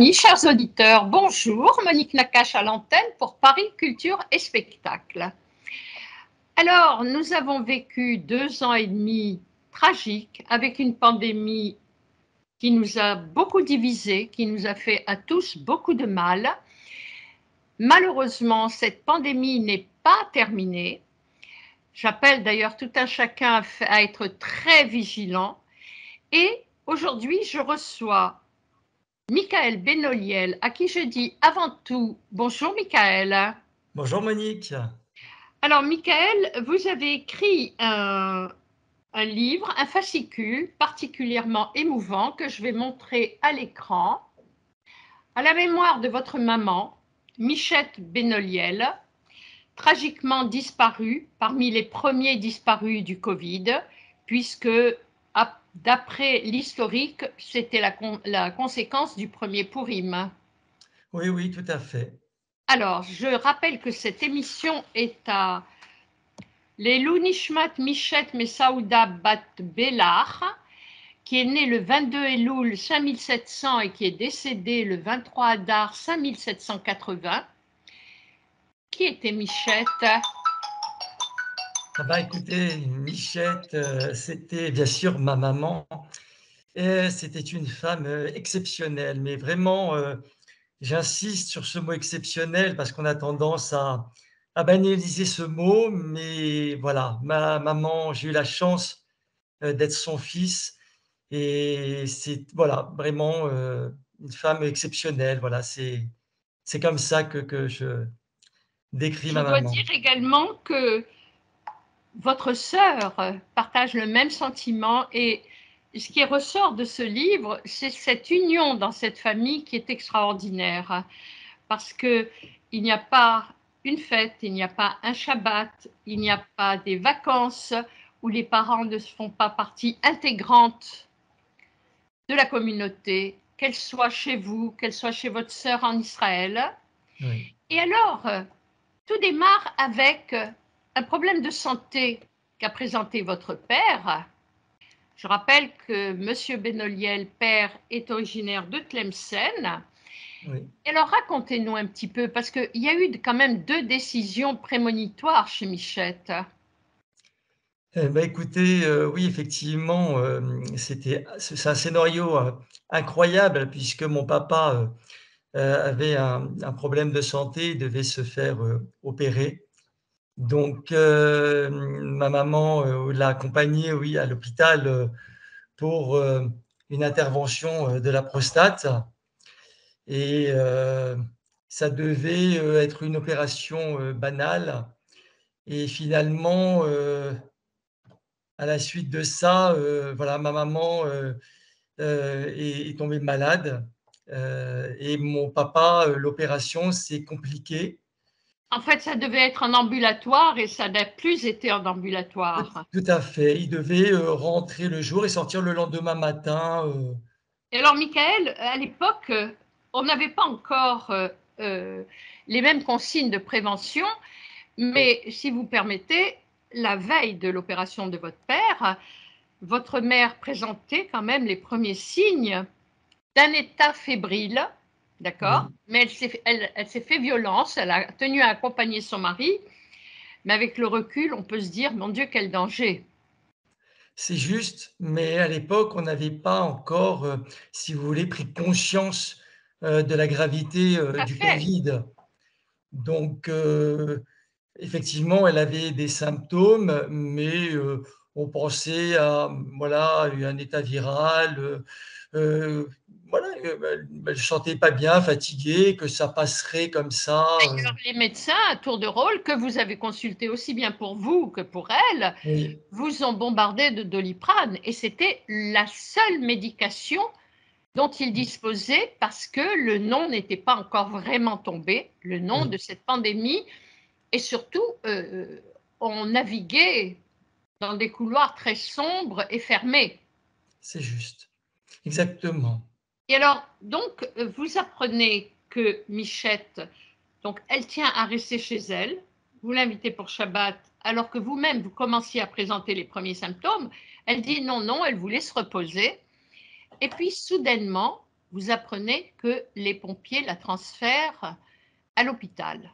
Chers auditeurs, bonjour, Monique Nakache à l'antenne pour Paris Culture et Spectacle. Alors, nous avons vécu 2 ans et demi tragiques avec une pandémie qui nous a beaucoup divisés, qui nous a fait à tous beaucoup de mal. Malheureusement, cette pandémie n'est pas terminée. J'appelle d'ailleurs tout un chacun à être très vigilant. Et aujourd'hui, je reçois Michael Benoliel, à qui je dis avant tout bonjour Michael. Bonjour Monique. Alors Michael, vous avez écrit un livre, un fascicule particulièrement émouvant que je vais montrer à l'écran, à la mémoire de votre maman, Michette Benoliel, tragiquement disparue parmi les premiers disparus du Covid, puisque d'après l'historique, c'était la conséquence du premier Pourim. Oui, tout à fait. Alors, je rappelle que cette émission est à Leilou Nishmat Michet Messaouda Bat Bellar, qui est né le 22 Elul 5700 et qui est décédé le 23 Adar 5780. Qui était Michette? Écoutez, Michette, c'était bien sûr ma maman. Et c'était une femme exceptionnelle, mais vraiment, j'insiste sur ce mot exceptionnel parce qu'on a tendance à banaliser ce mot, mais voilà, ma maman, j'ai eu la chance d'être son fils et c'est voilà, vraiment une femme exceptionnelle. Voilà, c'est comme ça que je décris Je ma dois maman. dire également que votre sœur partage le même sentiment et ce qui ressort de ce livre, c'est cette union dans cette famille qui est extraordinaire parce qu'il n'y a pas une fête, il n'y a pas un Shabbat, il n'y a pas des vacances où les parents ne font pas partie intégrante de la communauté, qu'elle soit chez vous, qu'elle soit chez votre sœur en Israël. Oui. Et alors, tout démarre avec un problème de santé qu'a présenté votre père. Je rappelle que M. Benoliel, père, est originaire de Tlemcen. Oui. Et alors, racontez-nous un petit peu, parce qu'il y a eu quand même 2 décisions prémonitoires chez Michette. Écoutez, oui, effectivement, c'est un scénario, incroyable puisque mon papa, avait un problème de santé, il devait se faire, opérer. Donc, ma maman, l'a accompagné, oui, à l'hôpital, pour, une intervention, de la prostate et ça devait, être une opération, banale et finalement, à la suite de ça, voilà, ma maman, est tombée malade, et mon papa, l'opération s'est compliquée. En fait, ça devait être en ambulatoire et ça n'a plus été en Tout ambulatoire. tout à fait. Il devait, rentrer le jour et sortir le lendemain matin, Et alors, Michael, à l'époque, on n'avait pas encore les mêmes consignes de prévention, mais si vous permettez, la veille de l'opération de votre père, votre mère présentait quand même les premiers signes d'un état fébrile, d'accord? oui. Mais elle s'est fait violence, elle a tenu à accompagner son mari, mais avec le recul, on peut se dire, mon Dieu, quel danger. C'est juste, mais à l'époque, on n'avait pas encore, si vous voulez, pris conscience, de la gravité, Tout à du fait. Covid. Donc, effectivement, elle avait des symptômes, mais, on pensait à, voilà, un état viral, heu, voilà, elle se sentait pas bien, fatiguée, que ça passerait comme ça, D'ailleurs, les médecins à tour de rôle, que vous avez consulté aussi bien pour vous que pour elle, oui, vous ont bombardé de Doliprane et c'était la seule médication dont ils disposaient parce que le nom n'était pas encore vraiment tombé, le nom oui, de cette pandémie, et surtout, on naviguait dans des couloirs très sombres et fermés. c'est juste. Exactement. Et alors, donc, vous apprenez que Michette, donc, elle tient à rester chez elle, vous l'invitez pour Shabbat, alors que vous-même, vous commenciez à présenter les premiers symptômes. Elle dit non, non, elle vous laisse reposer. Et puis, soudainement, vous apprenez que les pompiers la transfèrent à l'hôpital.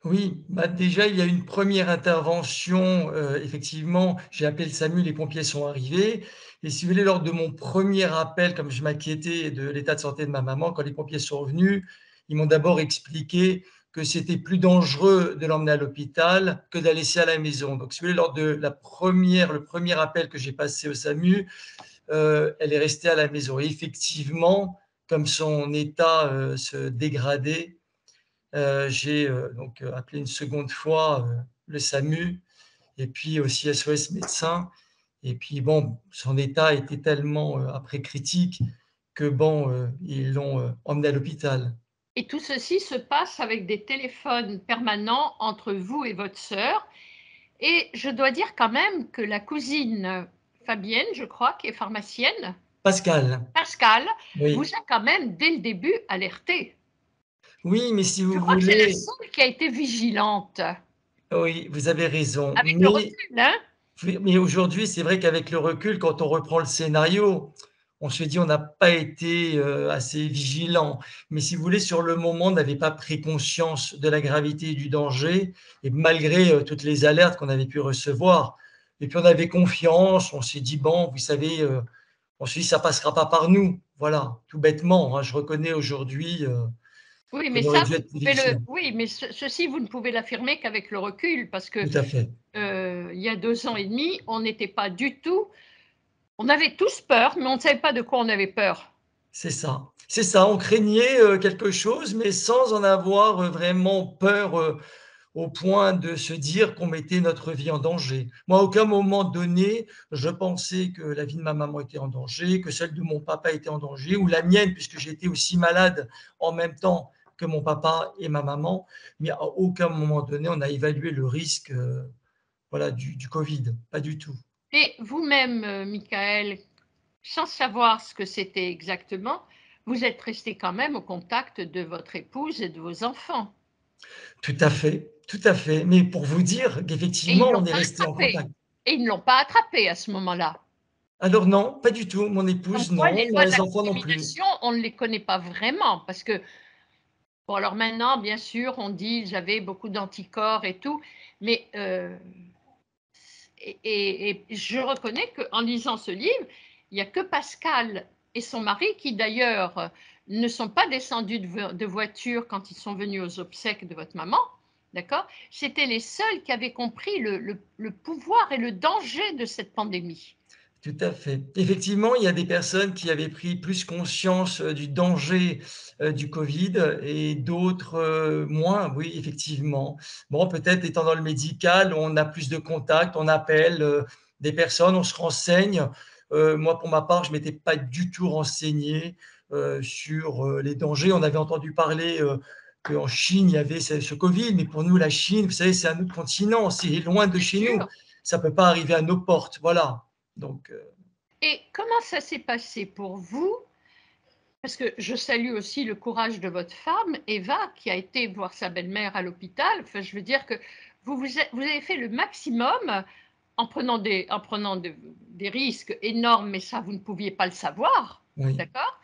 Oui, bah, déjà, il y a une première intervention, effectivement, j'ai appelé le SAMU, les pompiers sont arrivés et si vous voulez, lors de mon premier appel, comme je m'inquiétais de l'état de santé de ma maman, quand les pompiers sont venus, ils m'ont d'abord expliqué que c'était plus dangereux de l'emmener à l'hôpital que de la laisser à la maison. Donc si vous voulez, lors de le premier appel que j'ai passé au SAMU, elle est restée à la maison et effectivement, comme son état, se dégradait, j'ai, donc, appelé une seconde fois, le SAMU et puis aussi SOS Médecins et puis bon, son état était tellement, après critique que bon, ils l'ont, emmené à l'hôpital. Et tout ceci se passe avec des téléphones permanents entre vous et votre sœur. Et je dois dire quand même que la cousine Fabienne, je crois, qui est pharmacienne, Pascal, Pascal, vous oui, a quand même dès le début alerté. oui, mais si Je vous crois que c'est la voulez seule qui a été vigilante, oui, vous avez raison, avec le recul, hein. mais aujourd'hui, c'est vrai qu'avec le recul, quand on reprend le scénario, on se dit: «On n'a pas été, assez vigilant». Mais si vous voulez, sur le moment, on n'avait pas pris conscience de la gravité du danger et malgré, toutes les alertes qu'on avait pu recevoir et puis on avait confiance, on s'est dit: «Bon, vous savez, on se dit: «Ça passera pas par nous». Voilà, tout bêtement, hein. Je reconnais aujourd'hui, Oui, mais qu'on aurait ça, dû vous être plus pouvez le vigilant. oui, mais ceci, vous ne pouvez l'affirmer qu'avec le recul parce que, Tout à fait. il y a 2 ans et demi, on n'était pas du tout on avait tous peur, mais on ne savait pas de quoi on avait peur. C'est ça. C'est ça, on craignait, quelque chose, mais sans en avoir, vraiment peur, au point de se dire qu'on mettait notre vie en danger. Moi, à aucun moment donné, je pensais que la vie de ma maman était en danger, que celle de mon papa était en danger ou la mienne, puisque j'étais aussi malade en même temps que mon papa et ma maman. Mais à aucun moment donné, on a évalué le risque, voilà, du covid, pas du tout. Et vous-même, Michael, sans savoir ce que c'était exactement, vous êtes resté quand même au contact de votre épouse et de vos enfants Tout à fait. Mais pour vous dire et ils qu'effectivement, ne on l'ont est pas resté en attrapé contact. et ils ne l'ont pas attrapé à ce moment-là. Alors non, pas du tout. Mon Comme épouse, quoi les non, lois de mes la enfants non plus. contamination, on ne les connaît pas vraiment parce que bon alors maintenant bien sûr on dit: «J'avais beaucoup d'anticorps et tout», mais et je reconnais qu'en lisant ce livre, il y a que Pascal et son mari qui d'ailleurs ne sont pas descendus de voiture quand ils sont venus aux obsèques de votre maman, d'accord? C'étaient les seuls qui avaient compris le pouvoir et le danger de cette pandémie. Tout à fait. Effectivement, il y a des personnes qui avaient pris plus conscience, du danger, du covid et d'autres, moins, oui, effectivement. Bon, peut-être étant dans le médical, on a plus de contacts, on appelle, des personnes, on se renseigne. Moi, pour ma part, je ne m'étais pas du tout renseigné, sur, les dangers. On avait entendu parler, qu'en Chine, il y avait ce covid, mais pour nous, la Chine, vous savez, c'est un autre continent, c'est loin de Bien chez nous. sûr. Ça peut pas arriver à nos portes, voilà. Donc, Et comment ça s'est passé pour vous? Parce que je salue aussi le courage de votre femme, Eva, qui a été voir sa belle-mère à l'hôpital. Enfin, je veux dire que vous avez fait le maximum en prenant des risques énormes, mais ça, vous ne pouviez pas le savoir, oui. d'accord?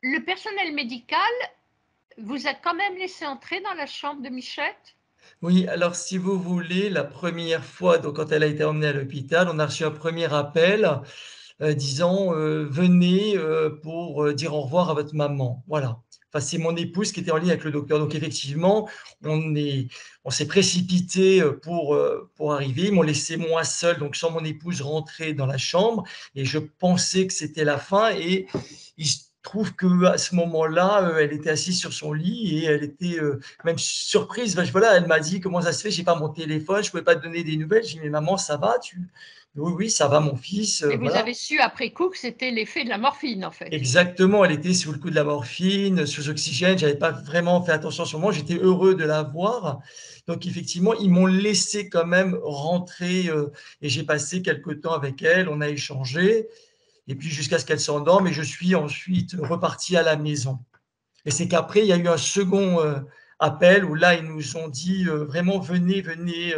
Le personnel médical vous a quand même laissé entrer dans la chambre de Michette? Oui, alors si vous voulez, la première fois, donc quand elle a été emmenée à l'hôpital, on a reçu un premier appel, disant, «Venez, pour, dire au revoir à votre maman». Voilà. Enfin, c'est mon épouse qui était en ligne avec le docteur. Donc effectivement, on est on s'est précipité pour arriver. Ils m'ont laissé moi seul, donc sans mon épouse, rentrer dans la chambre et je pensais que c'était la fin et il se trouve qu'à ce moment-là, elle était assise sur son lit et elle était, même surprise. Enfin, voilà, elle m'a dit: «Comment ça se fait? J'ai pas mon téléphone, je pouvais pas te donner des nouvelles». J'ai dit: «Mais maman, ça va? Tu» «Oui, oui, ça va mon fils», Et vous voilà. avez su après coup que c'était l'effet de la morphine, en fait? Exactement, elle était sous le coup de la morphine, sous oxygène, j'avais pas vraiment fait attention sur moi, j'étais heureux de la voir. Donc effectivement, ils m'ont laissé quand même rentrer, et j'ai passé quelque temps avec elle, on a échangé et puis jusqu'à ce qu'elle s'endorme et je suis ensuite reparti à la maison. Et c'est qu'après, il y a eu un second, appel où là, ils nous ont dit, vraiment: «Venez, venez»,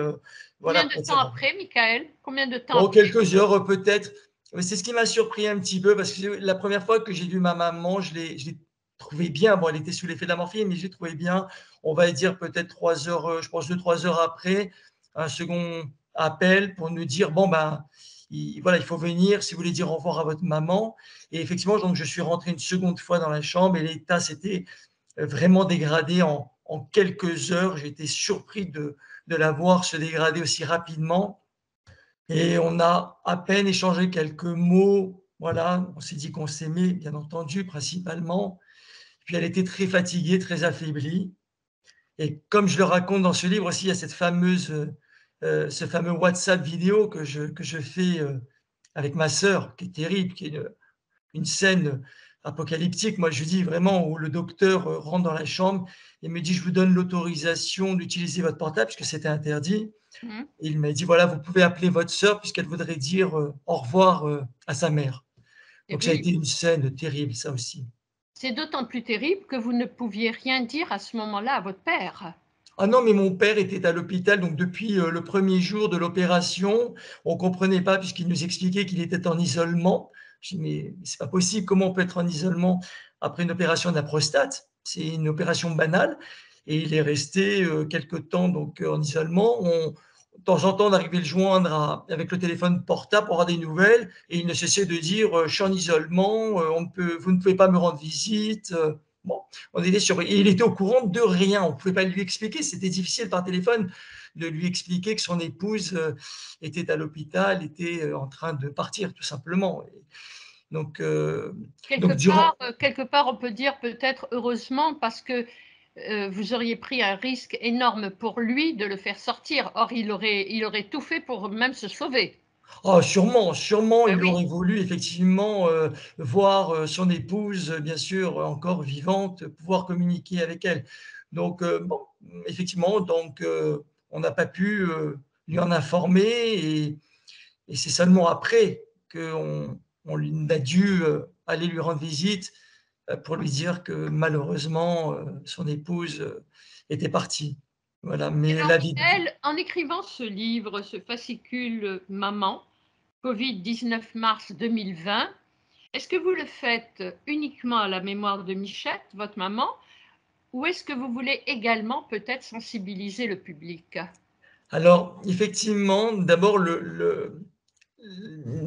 Combien voilà, de pour temps dire après, Michael? Combien de temps oh, après? quelques heures, peut-être. Oui, c'est ce qui m'a surpris un petit peu parce que la première fois que j'ai vu ma maman, je l'ai trouvée bien. Bon, elle était sous l'effet de la morphine, mais je l'ai trouvée bien. On va dire peut-être 3 heures, je pense 2-3 heures après, un second appel pour nous dire: «Bon, ben, voilà, il faut venir si vous voulez dire au revoir à votre maman» et effectivement, donc je suis rentré une seconde fois dans la chambre et l'état s'était, vraiment dégradé en quelques heures. J'ai été surpris de la voir se dégrader aussi rapidement. Et on a à peine échangé quelques mots, voilà. On s'est dit qu'on s'aimait, bien entendu, principalement. Puis elle était très fatiguée, très affaiblie et comme je le raconte dans ce livre aussi, il y a cette fameuse, ce fameux WhatsApp vidéo que je fais, avec ma sœur, qui est terrible, qui est une scène apocalyptique. Moi, je lui dis vraiment où le docteur, rentre dans la chambre et me dit: «Je vous donne l'autorisation d'utiliser votre portable», puisque c'était interdit. Mmh. Et il m'a dit: «Voilà, vous pouvez appeler votre sœur puisqu'elle voudrait dire, au revoir, à sa mère». Et Donc ça a oui, été une scène terrible, ça aussi. c'est d'autant plus terrible que vous ne pouviez rien dire à ce moment-là à votre père. Ah non, mais mon père était à l'hôpital, donc depuis, le 1er jour de l'opération, on comprenait pas puisqu'il nous expliquait qu'il était en isolement. Je dis: «Mais c'est pas possible, comment on peut être en isolement après une opération de la prostate?» C'est une opération banale et il est resté, quelque temps donc, en isolement. De temps en temps, on arrivait à le joindre avec le téléphone portable pour avoir des nouvelles et il ne cessait de dire, «Je suis en isolement, vous ne pouvez pas me rendre visite», bon. On était sur et il était au courant de rien. On ne pouvait pas lui expliquer. C'était difficile par téléphone de lui expliquer que son épouse, était à l'hôpital, était, en train de partir tout simplement et donc Quelque durant part, on peut dire peut-être heureusement parce que, vous auriez pris un risque énorme pour lui de le faire sortir. Or il aurait tout fait pour même se sauver. oh sûrement, sûrement Bah il oui. aurait voulu effectivement, voir, son épouse, bien sûr, encore vivante, pouvoir communiquer avec elle. Donc bon, effectivement donc on n'a pas pu, lui en informer et c'est seulement après qu'on lui a dû, aller lui rendre visite, pour lui dire que malheureusement, son épouse, était partie. Voilà, Et mais alors la vie Michael, en écrivant ce livre, ce fascicule, Maman, Covid-19 mars 2020, est-ce que vous le faites uniquement à la mémoire de Michette, votre maman, ou est-ce que vous voulez également peut-être sensibiliser le public? alors effectivement, d'abord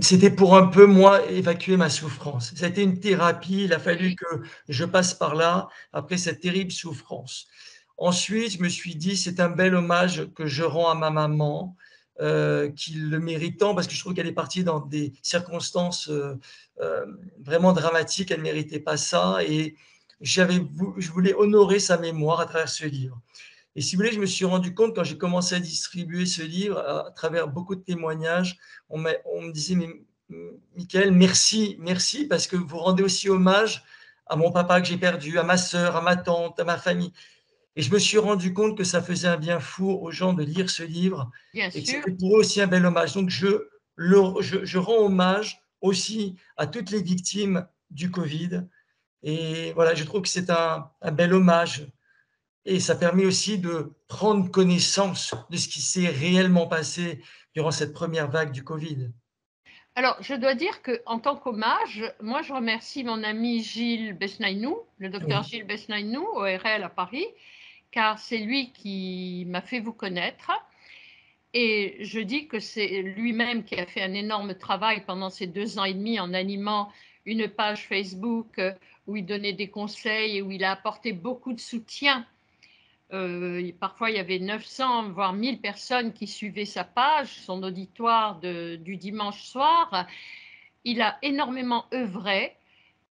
c'était pour un peu moi évacuer ma souffrance. Ça a été une thérapie, il a fallu Oui, que je passe par là, après cette terrible souffrance. Ensuite, je me suis dit: «C'est un bel hommage que je rends à ma maman, qui le mérite tant», parce que je trouve qu'elle est partie dans des circonstances, vraiment dramatiques. Elle ne méritait pas ça et je voulais honorer sa mémoire à travers ce livre. Et si vous voulez, je me suis rendu compte quand j'ai commencé à distribuer ce livre, à travers beaucoup de témoignages, on me disait: «Mais Mickaël, merci, merci parce que vous rendez aussi hommage à mon papa que j'ai perdu, à ma sœur, à ma tante, à ma famille». Et je me suis rendu compte que ça faisait un bien fou aux gens de lire ce livre bien et que sûr. c'était pour eux aussi un bel hommage. Donc je rends hommage aussi à toutes les victimes du Covid et voilà, je trouve que c'est un bel hommage et ça permet aussi de prendre connaissance de ce qui s'est réellement passé durant cette première vague du Covid. Alors, je dois dire qu'en tant qu'hommage, moi, je remercie mon ami Gilles Besnaïnou, le docteur Oui, Gilles Besnaïnou, ORL à Paris, car c'est lui qui m'a fait vous connaître. Et je dis que c'est lui-même qui a fait un énorme travail pendant ces 2 ans et demi en animant une page Facebook où il donnait des conseils et où il a apporté beaucoup de soutien. Parfois, il y avait 900, voire 1000 personnes qui suivaient sa page, son auditoire du dimanche soir. Il a énormément œuvré.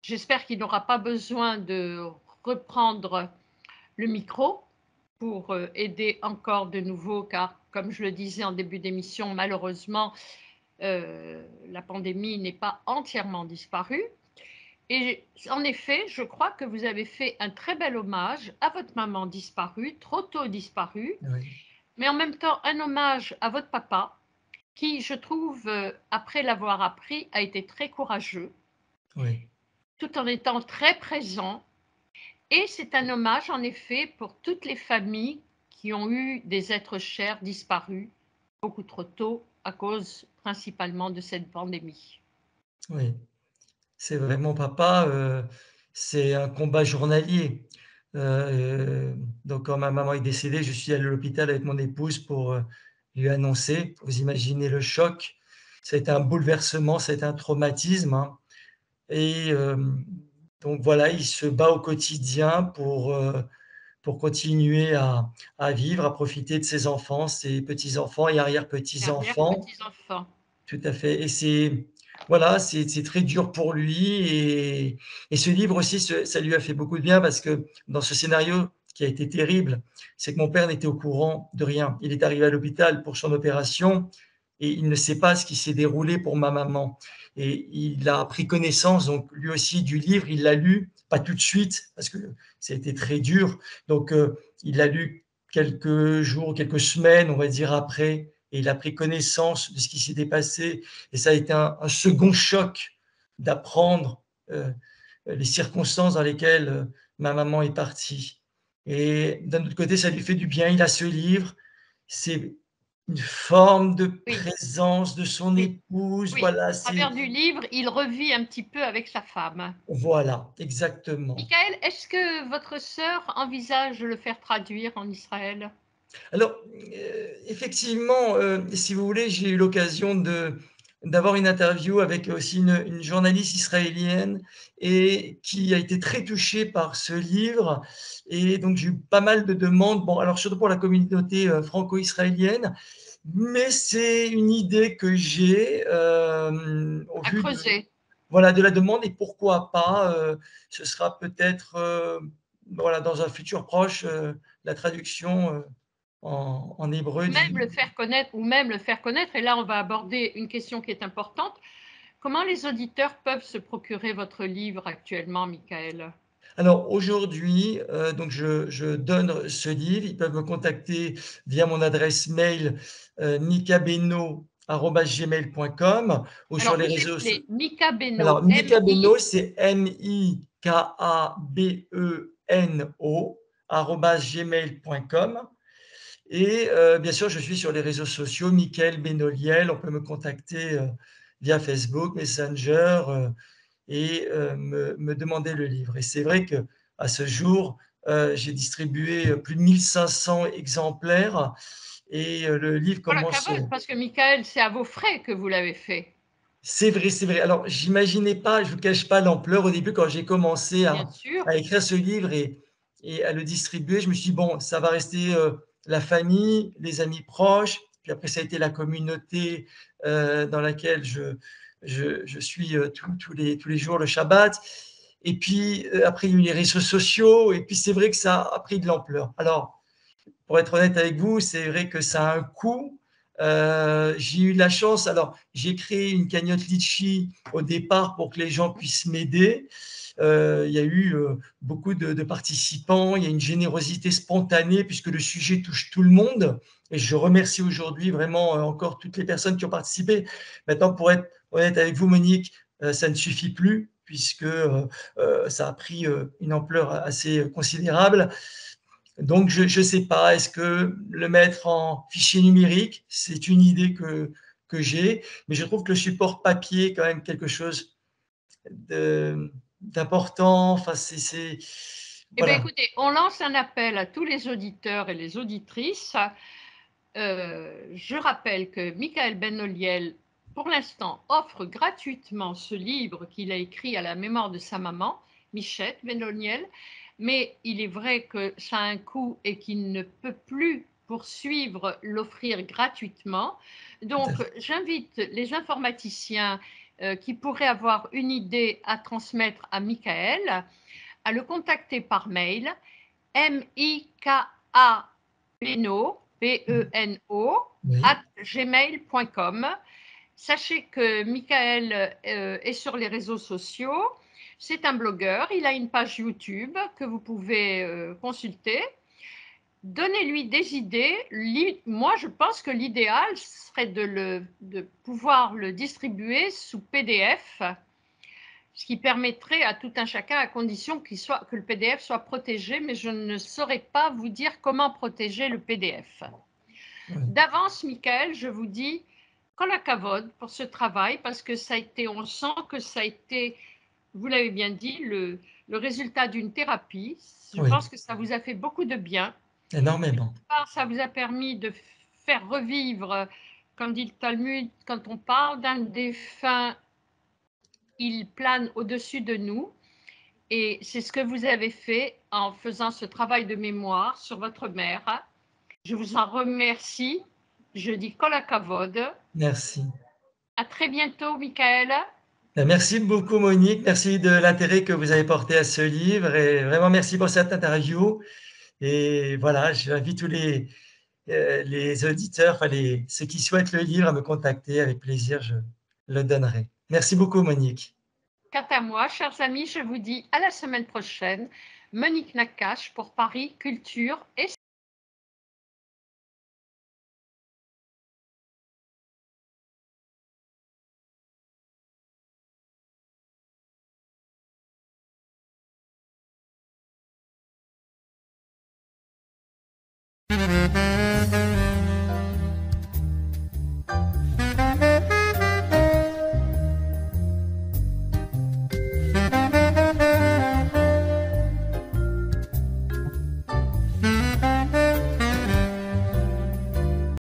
J'espère qu'il n'aura pas besoin de reprendre le micro pour aider encore de nouveau, car comme je le disais en début d'émission, malheureusement, la pandémie n'est pas entièrement disparue. Et en effet, je crois que vous avez fait un très bel hommage à votre maman disparue, trop tôt disparue, oui, mais en même temps un hommage à votre papa, qui, je trouve, après l'avoir appris, a été très courageux, oui. tout en étant très présent. Et c'est un hommage, en effet, pour toutes les familles qui ont eu des êtres chers disparus beaucoup trop tôt à cause principalement de cette pandémie. oui. C'est vrai, mon papa, c'est un combat journalier. Donc quand ma maman est décédée, je suis allé à l'hôpital avec mon épouse pour, lui annoncer. Vous imaginez le choc. Ça a été un bouleversement, ça a été un traumatisme, hein, et donc voilà, il se bat au quotidien pour continuer à vivre, à profiter de ses enfants, ses petits-enfants et arrière-petits-enfants. Arrière-petits-enfants. Tout à fait, et c'est voilà, c'est très dur pour lui, et ce livre aussi, ça lui a fait beaucoup de bien parce que dans ce scénario qui a été terrible, c'est que mon père n'était au courant de rien. Il est arrivé à l'hôpital pour son opération et il ne sait pas ce qui s'est déroulé pour ma maman, et il a pris connaissance donc lui aussi du livre. Il l'a lu, pas tout de suite parce que ça a été très dur, donc il l'a lu quelques jours, quelques semaines, on va dire, après, et il a pris connaissance de ce qui s'était passé, et ça a été un second choc d'apprendre les circonstances dans lesquelles ma maman est partie. Et d'un autre côté, ça lui fait du bien. Il a ce livre, c'est une forme de Oui, présence de son oui, épouse. oui. Voilà, Au c'est travers du livre, il revit un petit peu avec sa femme. voilà, exactement. Michael, est-ce que votre sœur envisage de le faire traduire en Israël? Alors, effectivement, si vous voulez, j'ai eu l'occasion d'avoir une interview avec aussi une journaliste israélienne, et qui a été très touchée par ce livre, et donc j'ai eu pas mal de demandes. Bon, alors surtout pour la communauté, franco-israélienne, mais c'est une idée que j'ai, au À vu de creuser. voilà, de la demande, et pourquoi pas, ce sera peut-être, voilà, dans un futur proche, la traduction, en hébreu du Ou même le faire connaître. Et là, on va aborder une question qui est importante. Comment les auditeurs peuvent se procurer votre livre actuellement, Michael? alors aujourd'hui, donc je donne ce livre. Ils peuvent me contacter via mon adresse mail, mikabeno@gmail.com, ou sur Alors, les réseaux so répétez, Mika Beno, alors M-I, Mikabeno, c'est Mikabeno @gmail.com. Et bien sûr, je suis sur les réseaux sociaux, Michael Benoliel. On peut me contacter, via Facebook, Messenger, et me demander le livre. Et c'est vrai qu'à ce jour, j'ai distribué plus de 1 500 exemplaires, et le livre voilà, commence, parce que Michael, c'est à vos frais que vous l'avez fait, c'est vrai, c'est vrai. Alors j'imaginais pas, je ne vous cache pas l'ampleur au début quand j'ai commencé bien sûr. à écrire ce livre et à le distribuer. Je me suis dit: «Bon, ça va rester, la famille, les amis proches», puis après ça a été la communauté, dans laquelle je suis, tous les jours le Shabbat, et puis, après il y a eu les réseaux sociaux, et puis c'est vrai que ça a pris de l'ampleur. Alors, pour être honnête avec vous, c'est vrai que ça a un coût. J'ai eu la chance, alors j'ai créé une cagnotte Litchi au départ pour que les gens puissent m'aider. Il y a eu beaucoup de participants, il y a une générosité spontanée puisque le sujet touche tout le monde, et je remercie aujourd'hui vraiment, encore toutes les personnes qui ont participé. Maintenant, pour être honnête avec vous, Monique, ça ne suffit plus puisque ça a pris une ampleur assez considérable. Donc je ne sais pas, est-ce que le mettre en fichier numérique? C'est une idée que j'ai, mais je trouve que le support papier est quand même quelque chose d'important. Enfin, c'est Eh bien, voilà. écoutez, on lance un appel à tous les auditeurs et les auditrices. Je rappelle que Michael Benoliel, pour l'instant, offre gratuitement ce livre qu'il a écrit à la mémoire de sa maman, Michette Benoliel, mais il est vrai que ça a un coût et qu'il ne peut plus poursuivre l'offrir gratuitement. Tout à Donc, fait. j'invite les informaticiens qui pourraient avoir une idée à transmettre à Michael à le contacter par mail mikabeno, B-E-N-O, Oui, at gmail.com. Sachez que Michael est sur les réseaux sociaux. C'est un blogueur. Il a une page YouTube que vous pouvez consulter. Donnez-lui des idées. Moi, je pense que l'idéal serait de pouvoir le distribuer sous PDF, ce qui permettrait à tout un chacun, à condition que le PDF soit protégé, mais je ne saurais pas vous dire comment protéger le PDF. oui. D'avance, Michael, je vous dis Kol hakavod pour ce travail parce que ça a été, on sent que ça a été, vous l'avez bien dit, le résultat d'une thérapie. Je Oui, pense que ça vous a fait beaucoup de bien. énormément. Quelque part, ça vous a permis de faire revivre, comme dit le Talmud, quand on parle d'un défunt, il plane au-dessus de nous. Et c'est ce que vous avez fait en faisant ce travail de mémoire sur votre mère. Je vous en remercie. Je dis Kol hakavod. Merci. À très bientôt, Michael. Merci beaucoup Monique, merci de l'intérêt que vous avez porté à ce livre et vraiment merci pour cette interview et voilà, j'invite tous les auditeurs, enfin ceux qui souhaitent le livre à me contacter avec plaisir, je le donnerai. Merci beaucoup Monique. Quant à moi, chers amis, je vous dis à la semaine prochaine. Monique Nakache pour Paris Culture et